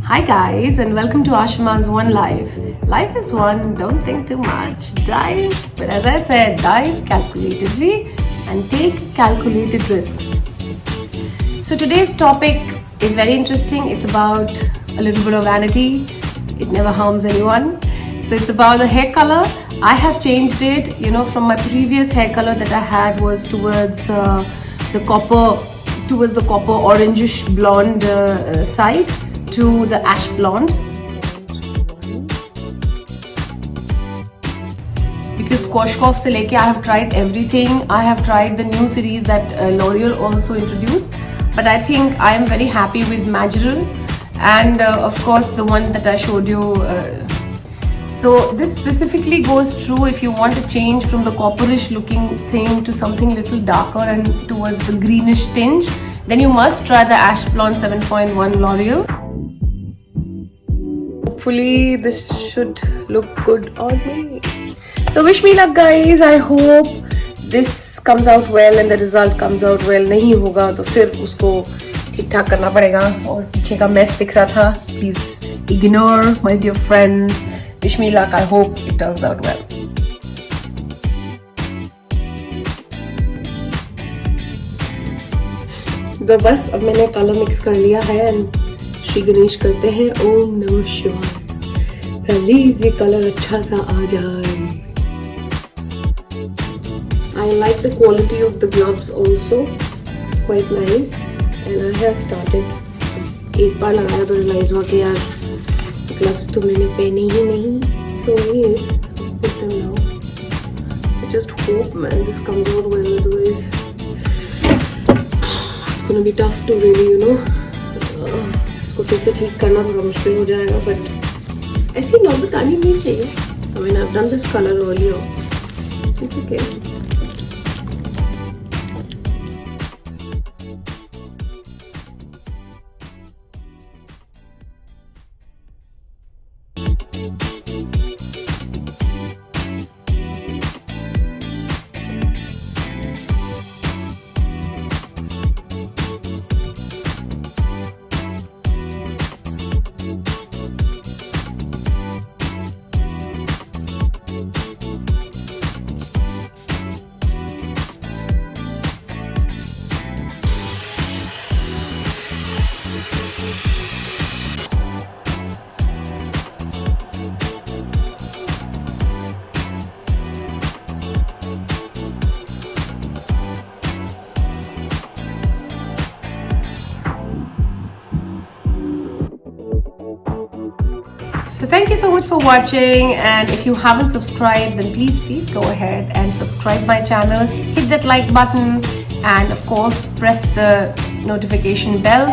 Hi guys, and welcome to Ashma's One Life. Life is one, don't think too much. Dive, but as I said, dive calculatively and take calculated risks. So today's topic is very interesting. It's about a little bit of vanity. It never harms anyone. So it's about the hair color. I have changed it, from my previous hair color that I had was towards the copper orangish blonde side to the ash blonde, because Squashcoff se leke I have tried everything. I have tried the new series that L'Oreal also introduced, but I think I am very happy with Majirel and of course the one that I showed you. So this specifically goes true if you want to change from the copperish looking thing to something little darker and towards the greenish tinge, then you must try the ash blonde 7.1 L'Oreal. Hopefully this should look good on me. So wish me luck guys. I hope this comes out well and the result comes out well. नहीं होगा तो फिर उसको ठीक ठाक करना पड़ेगा. और पीछे का mess दिख रहा था. Please ignore, my dear friends. Wish me luck. I hope it turns out well. तो बस अब मैंने कलर मिक्स कर लिया है and श्री गणेश करते हैं ओम नमः शिवाय. प्लीज ये कलर अच्छा सा आ जाए. I like the quality of the gloves also, quite nice, and I have started. एक बार लगाया तो रियलाइज हुआ कि यार gloves तो मैंने पहने ही नहीं. So yes, put them now. I just hope man this comes out well, otherwise it's gonna be tough to really इसको फिर से ठीक करना थोड़ा मुश्किल हो जाएगा. बट ऐसी नौबत आनी नहीं चाहिए. I mean I've done this color earlier. It's okay. So thank you so much for watching, and if you haven't subscribed then please go ahead and subscribe my channel, hit that like button and of course press the notification bell.